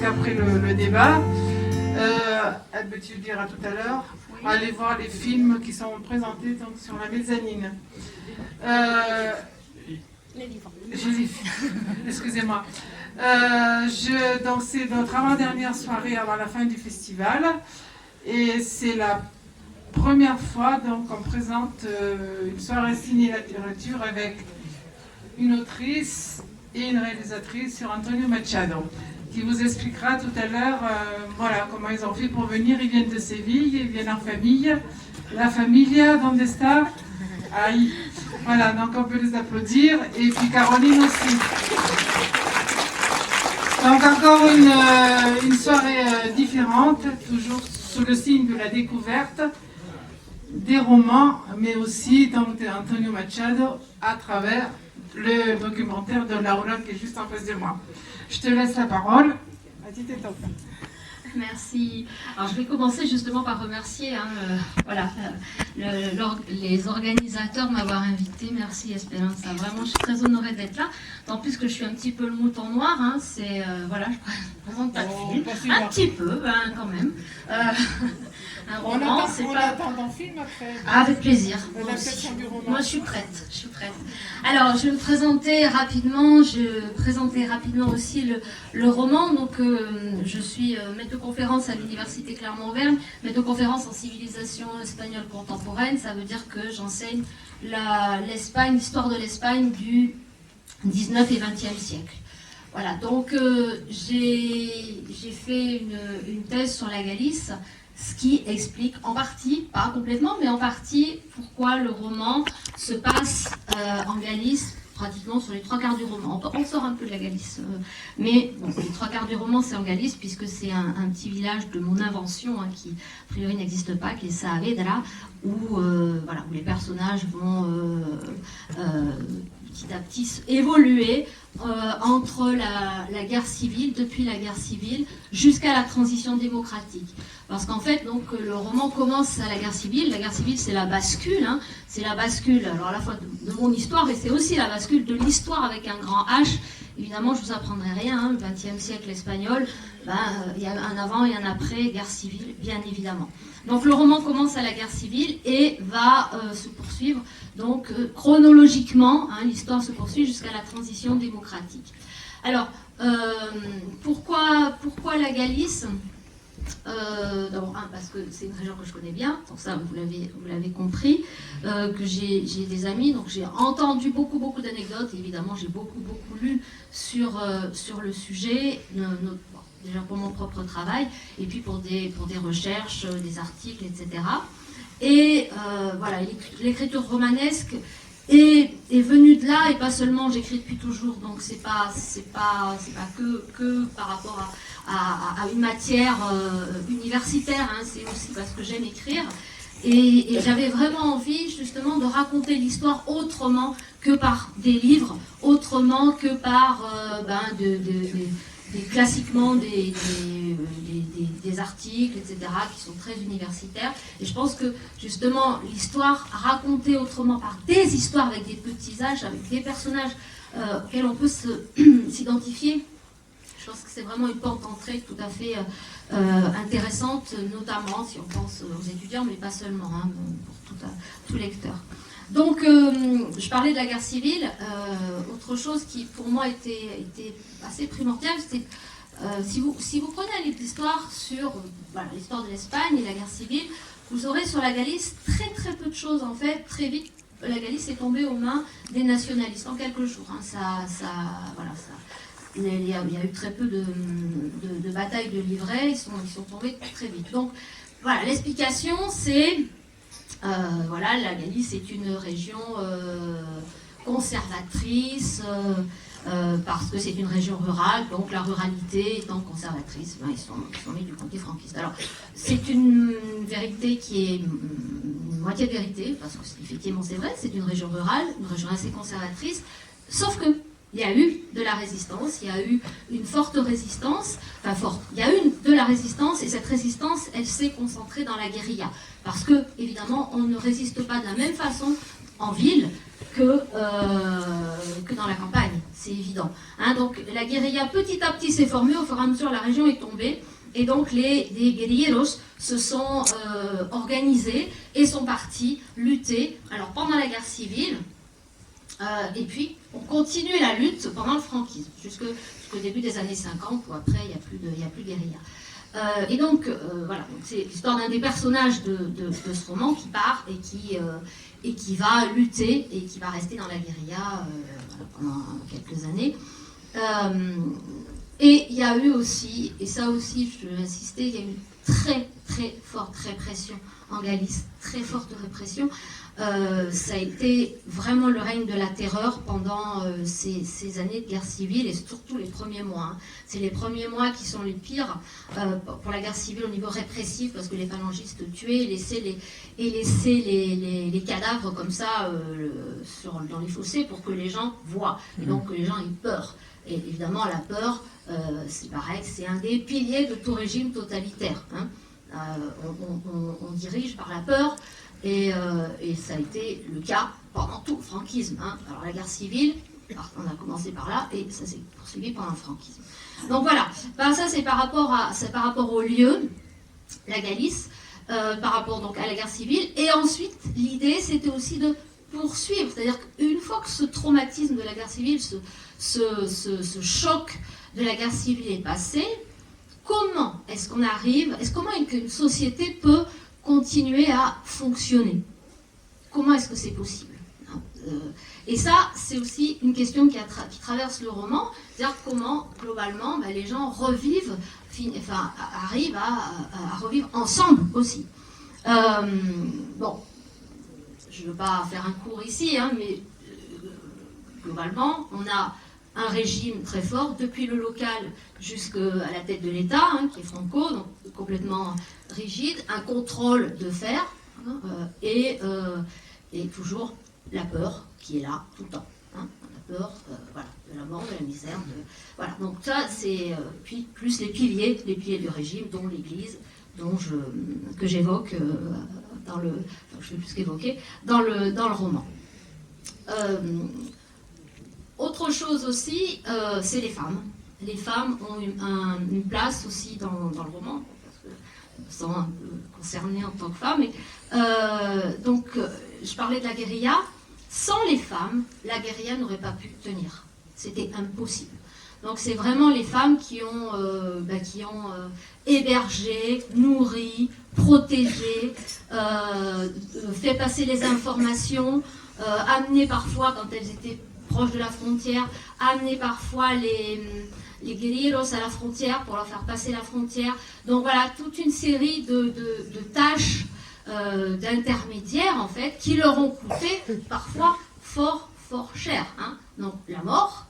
après le débat. Elle peut-tu le dire à tout à l'heure? Oui. Allez voir les films qui sont présentés donc, sur la mezzanine. Les livres. Excusez-moi. Donc c'est notre avant-dernière soirée avant la fin du festival. Et c'est la première fois donc qu'on présente une soirée ciné-littérature avec une autrice et une réalisatrice sur Antonio Machado, qui vous expliquera tout à l'heure voilà, comment ils ont fait pour venir. Ils viennent de Séville, ils viennent en famille. La Familia, donde está? Aïe. Voilà, donc on peut les applaudir. Et puis Caroline aussi. Donc encore une soirée différente, toujours sous le signe de la découverte des romans, mais aussi donc d'Antonio Machado à travers le documentaire de Laura qui est juste en face de moi. Je te laisse la parole. Vas-y, t'es top. Merci. Alors je vais commencer justement par remercier les organisateurs de m'avoir invité. Merci Esperanza. Vraiment, je suis très honorée d'être là. En plus que je suis un petit peu le mouton noir. Hein, c'est voilà, je présente pas de film. Un petit peu, quand même. Un roman, c'est pas. Attend un film après. Ah, avec plaisir. Moi, je suis prête. Alors, je vais me présenter rapidement. Je présentais rapidement aussi le roman. Donc, je suis maître de conférence à l'université Clermont-Auvergne, maître de conférence en civilisation espagnole contemporaine. Ça veut dire que j'enseigne l'Espagne, l'histoire de l'Espagne du 19 et 20e siècle. Voilà. Donc, j'ai fait une thèse sur la Galice. Ce qui explique en partie, pas complètement, mais en partie, pourquoi le roman se passe en Galice, pratiquement sur les 3/4 du roman. On sort un peu de la Galice, mais bon, les 3/4 du roman, c'est en Galice, puisque c'est un petit village de mon invention, hein, qui, a priori, n'existe pas, qui est Saavedra, où les personnages vont petit à petit évoluer entre la guerre civile, depuis la guerre civile, jusqu'à la transition démocratique. Parce qu'en fait, donc, le roman commence à la guerre civile. La guerre civile, c'est la bascule. Hein. C'est la bascule, alors à la fois de mon histoire, et c'est aussi la bascule de l'histoire avec un grand H. Évidemment, je ne vous apprendrai rien. Hein. Le XXe siècle espagnol, il y a un avant et un après, guerre civile, bien évidemment. Donc le roman commence à la guerre civile et va se poursuivre. Donc chronologiquement, hein, l'histoire se poursuit jusqu'à la transition démocratique. Alors, pourquoi la Galice? D'abord, parce que c'est une région que je connais bien, donc ça vous l'avez compris, que j'ai des amis, donc j'ai entendu beaucoup d'anecdotes, évidemment j'ai beaucoup lu sur le sujet, déjà pour mon propre travail, et puis pour des recherches, des articles, etc. Et voilà, l'écriture romanesque est venue de là, et pas seulement, j'écris depuis toujours, donc c'est pas que par rapport à une matière universitaire, hein, c'est aussi parce que j'aime écrire. Et j'avais vraiment envie justement de raconter l'histoire autrement que par des livres, autrement que par classiquement des articles, etc., qui sont très universitaires. Et je pense que justement l'histoire racontée autrement par des histoires avec des petits âges, avec des personnages auxquels on peut s'identifier, je pense que c'est vraiment une porte d'entrée tout à fait intéressante, notamment si on pense aux étudiants, mais pas seulement, hein, pour tout lecteur. Donc, je parlais de la guerre civile. Autre chose qui, pour moi, était assez primordiale, c'est si vous prenez un livre d'histoire sur l'histoire de l'Espagne et la guerre civile, vous aurez sur la Galice très peu de choses, en fait. Très vite, la Galice est tombée aux mains des nationalistes en quelques jours. Hein. Il y a eu très peu de batailles de livrets, ils sont tombés très vite. Donc, voilà, l'explication, c'est... la Galice est une région conservatrice parce que c'est une région rurale, donc la ruralité étant conservatrice, ils sont mis du côté franquiste. Alors, c'est une vérité qui est une moitié de vérité, parce que effectivement c'est vrai, c'est une région rurale, une région assez conservatrice, sauf que il y a eu de la résistance, il y a eu une forte résistance, enfin forte, il y a eu de la résistance et cette résistance, elle s'est concentrée dans la guérilla. Parce que, évidemment, on ne résiste pas de la même façon en ville que dans la campagne, c'est évident. Hein, donc la guérilla petit à petit s'est formée, au fur et à mesure la région est tombée, et donc les guerrilleros se sont organisés et sont partis lutter, alors pendant la guerre civile, et puis on continue la lutte pendant le franquisme, jusqu'au début des années 50, où après il n'y a plus de guérilla. Et donc, voilà, donc c'est l'histoire d'un des personnages de ce roman qui part et qui va lutter et qui va rester dans la guérilla pendant quelques années. Et il y a eu aussi, et ça aussi je veux insister, il y a eu une très très forte répression en Galice, très forte répression. Ça a été vraiment le règne de la terreur pendant ces années de guerre civile et surtout les premiers mois. Hein. C'est les premiers mois qui sont les pires pour la guerre civile au niveau répressif parce que les phalangistes tuaient et laissaient les cadavres comme ça dans les fossés pour que les gens voient et donc que les gens aient peur. Et évidemment la peur, c'est pareil, c'est un des piliers de tout régime totalitaire. Hein. On dirige par la peur. Et ça a été le cas pendant tout le franquisme. Hein. Alors la guerre civile, on a commencé par là et ça s'est poursuivi pendant le franquisme. Donc voilà, ça c'est par rapport au lieu, la Galice, par rapport donc à la guerre civile. Et ensuite, l'idée c'était aussi de poursuivre, c'est-à-dire qu'une fois que ce traumatisme de la guerre civile, ce choc de la guerre civile est passé, comment est-ce qu'on arrive, comment une société peut continuer à fonctionner. Comment est-ce que c'est possible? Et ça, c'est aussi une question qui traverse le roman, c'est-à-dire comment, globalement, les gens revivent, arrivent à revivre ensemble aussi. Bon, je ne veux pas faire un cours ici, hein, mais globalement, on a un régime très fort, depuis le local jusqu'à la tête de l'État, hein, qui est Franco, donc complètement rigide, un contrôle de fer, hein, et toujours la peur qui est là tout le temps. Hein, la peur voilà, de la mort, de la misère. Voilà, donc ça, c'est puis plus les piliers du régime, dont l'Église, que j'évoque dans le... Enfin, je fais plus qu'évoquer, dans le roman. Autre chose aussi, c'est les femmes. Les femmes ont une place aussi dans le roman, parce que je me sens un peu concernée en tant que femme. Donc, je parlais de la guérilla. Sans les femmes, la guérilla n'aurait pas pu tenir. C'était impossible. Donc, c'est vraiment les femmes qui ont hébergé, nourri, protégé, fait passer les informations, amené parfois, quand elles étaient proches de la frontière, amener parfois les guerrilleros à la frontière pour leur faire passer la frontière. Donc voilà, toute une série de tâches d'intermédiaires, en fait, qui leur ont coûté parfois fort, fort cher. Hein. Donc la mort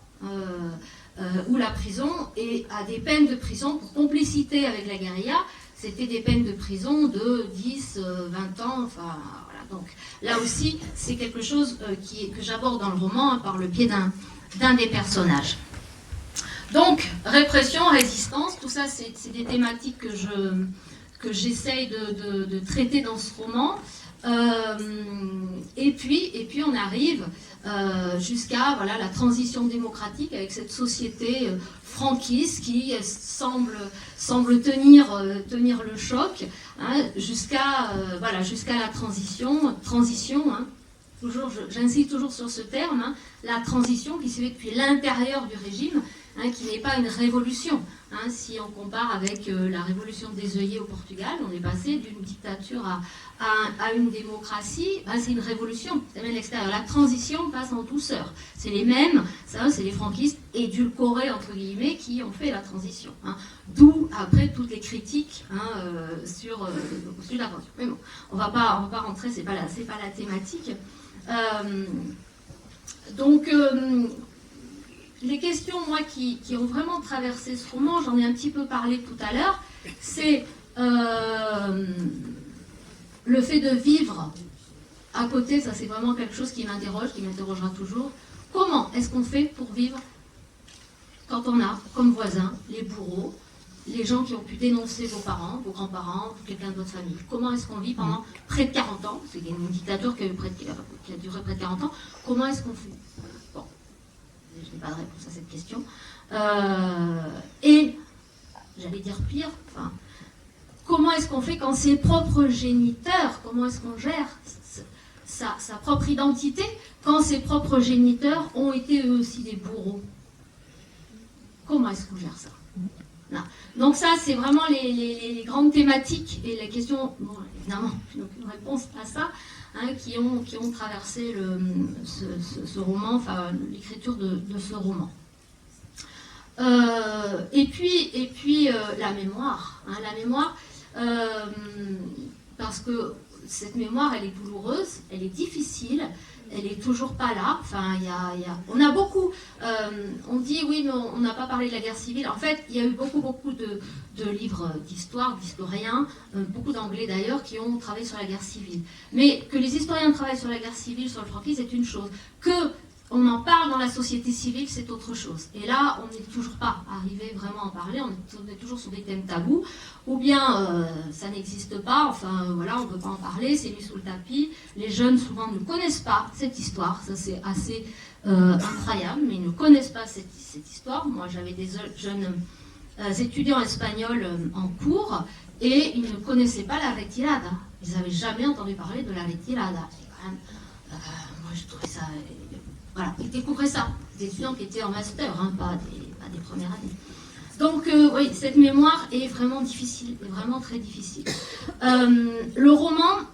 ou la prison, et à des peines de prison pour complicité avec la guérilla, c'était des peines de prison de 10, 20 ans, enfin... Donc là aussi, c'est quelque chose que j'aborde dans le roman hein, par le biais d'un des personnages. Donc, répression, résistance, tout ça, c'est des thématiques que j'essaye de traiter dans ce roman. Et puis, on arrive jusqu'à voilà, la transition démocratique avec cette société franquiste qui semble tenir le choc hein, jusqu'à la transition hein, j'insiste toujours sur ce terme, hein, la transition qui se fait depuis l'intérieur du régime, hein, qui n'est pas une révolution. Hein, si on compare avec la révolution des œillets au Portugal, on est passé d'une dictature à une démocratie, ben, c'est une révolution, ça vient de l'extérieur. La transition passe en douceur. C'est les mêmes, ça c'est les franquistes édulcorés entre guillemets qui ont fait la transition. Hein. D'où après toutes les critiques hein, sur la transition. Mais bon, on va pas rentrer, c'est pas la thématique. Donc les questions, moi, qui ont vraiment traversé ce roman, j'en ai un petit peu parlé tout à l'heure, c'est le fait de vivre à côté, ça c'est vraiment quelque chose qui m'interroge, qui m'interrogera toujours. Comment est-ce qu'on fait pour vivre quand on a comme voisins les bourreaux, les gens qui ont pu dénoncer vos parents, vos grands-parents, quelqu'un de votre famille? Comment est-ce qu'on vit pendant près de 40 ans? C'est une dictature qui a duré près de 40 ans. Comment est-ce qu'on fait? Bon, je n'ai pas de réponse à cette question. Et, j'allais dire pire, enfin, comment est-ce qu'on fait quand ses propres géniteurs, comment est-ce qu'on gère sa propre identité quand ses propres géniteurs ont été eux aussi des bourreaux? Comment est-ce qu'on gère ça? Non. Donc ça, c'est vraiment les grandes thématiques et les questions, bon, évidemment, je n'ai aucune réponse à ça, hein, qui ont traversé ce roman, enfin l'écriture de ce roman. Et puis la mémoire, hein, parce que cette mémoire, elle est douloureuse, elle est difficile, elle n'est toujours pas là. Enfin, on a beaucoup, on dit oui, mais on n'a pas parlé de la guerre civile. En fait, il y a eu beaucoup de livres d'histoire, d'historiens, beaucoup d'anglais d'ailleurs, qui ont travaillé sur la guerre civile. Mais que les historiens travaillent sur la guerre civile, sur le franquisme, c'est une chose. Que on en parle dans la société civile, c'est autre chose. Et là, on n'est toujours pas arrivé vraiment à en parler, on est toujours sur des thèmes tabous, ou bien ça n'existe pas, enfin voilà, on ne peut pas en parler, c'est mis sous le tapis. Les jeunes souvent ne connaissent pas cette histoire, ça c'est assez incroyable, mais ils ne connaissent pas cette histoire. Moi j'avais des jeunes étudiants espagnols en cours, et ils ne connaissaient pas la retirada. Ils n'avaient jamais entendu parler de la retirada. C'est quand même, moi je trouvais ça... Voilà, ils découvraient ça, des étudiants qui étaient en master, hein, pas des premières années. Donc oui, cette mémoire est vraiment difficile, est vraiment très difficile. Le roman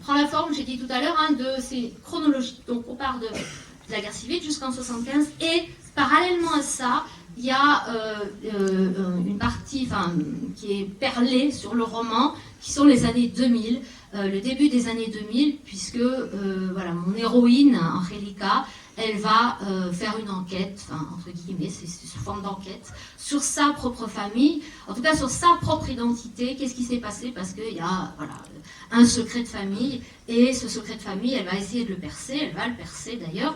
prend la forme, j'ai dit tout à l'heure, hein, de ces chronologies. Donc on part de la guerre civile jusqu'en 75, et parallèlement à ça, il y a une partie qui est perlée sur le roman, qui sont les années 2000, le début des années 2000, puisque voilà, mon héroïne, Angélica, elle va faire une enquête, enfin, entre guillemets, c'est sous forme d'enquête, sur sa propre famille, en tout cas sur sa propre identité, qu'est-ce qui s'est passé, parce qu'il y a voilà, un secret de famille, et ce secret de famille, elle va essayer de le percer, elle va le percer d'ailleurs,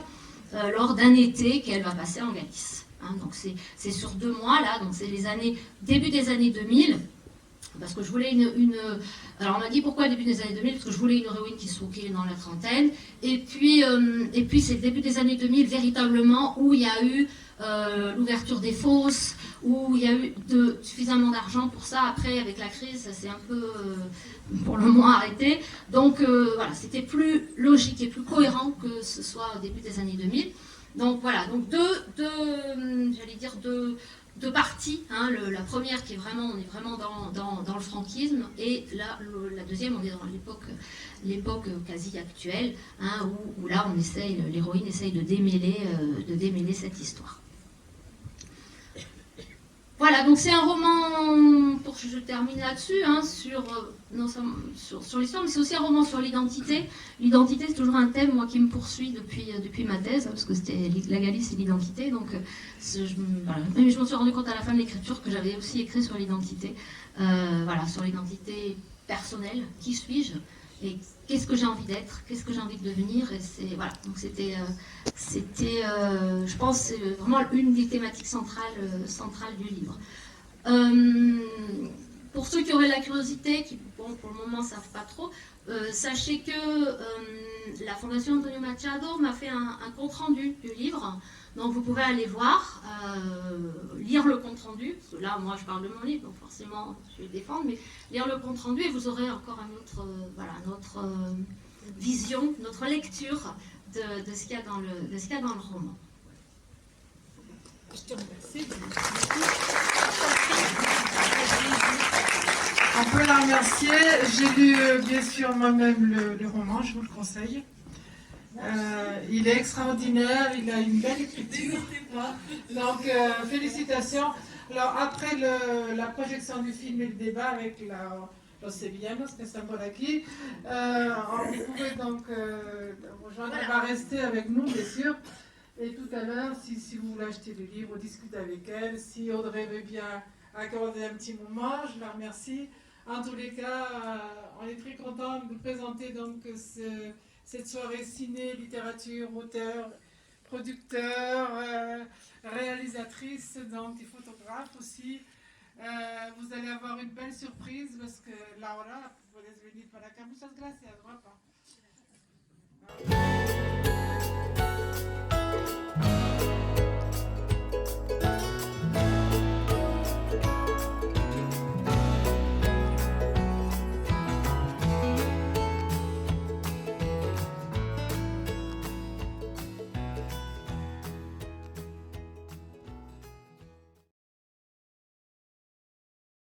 lors d'un été qu'elle va passer en Galice. Hein, donc c'est sur 2 mois, là, donc c'est début des années 2000, parce que je voulais alors on m'a dit pourquoi début des années 2000, parce que je voulais une héroïne qui est dans la trentaine, et puis c'est le début des années 2000 véritablement où il y a eu l'ouverture des fosses, où il y a eu suffisamment d'argent pour ça. Après avec la crise ça s'est un peu pour le moins arrêté, donc voilà, c'était plus logique et plus cohérent que ce soit au début des années 2000. Donc voilà, donc deux parties, hein, la première qui est vraiment, on est vraiment dans le franquisme, et la deuxième, on est dans l'époque quasi actuelle, hein, où là l'héroïne essaye de démêler cette histoire. Voilà, donc c'est un roman, pour que je termine là-dessus, hein, sur l'histoire, mais c'est aussi un roman sur l'identité. L'identité, c'est toujours un thème, moi, qui me poursuit depuis ma thèse, parce que c'était la Galice et l'identité. Donc, mais je me suis rendu compte à la fin de l'écriture que j'avais aussi écrit sur l'identité. Voilà, sur l'identité personnelle. Qui suis-je? Et qu'est-ce que j'ai envie d'être? Qu'est-ce que j'ai envie de devenir? Et voilà, donc c'était, je pense, c'est vraiment une des thématiques centrales du livre. Pour ceux qui auraient la curiosité, qui bon, pour le moment ne savent pas trop, sachez que la Fondation Antonio Machado m'a fait un compte-rendu du livre. Donc vous pouvez aller voir, lire le compte-rendu, parce que là moi je parle de mon livre, donc forcément je vais le défendre, mais lire le compte-rendu et vous aurez encore notre vision, notre lecture de ce qu'il y a dans le roman. Je te remercie. On peut la remercier. J'ai lu bien sûr moi-même le roman, je vous le conseille. Il est extraordinaire, il a une belle écriture. Donc félicitations. Alors après la projection du film et le débat avec los sevillanos que están por aquí, vous pouvez donc rejoindre, elle va rester avec nous bien sûr. Et tout à l'heure, si vous voulez acheter le livre, discutez avec elle. Si Audrey veut bien accorder un petit moment, je la remercie. En tous les cas, on est très content de vous présenter donc cette soirée ciné, littérature, auteur, producteur, réalisatrice, donc et photographe aussi. Vous allez avoir une belle surprise parce que Laura, puedes venir para acá. Muchas gracias.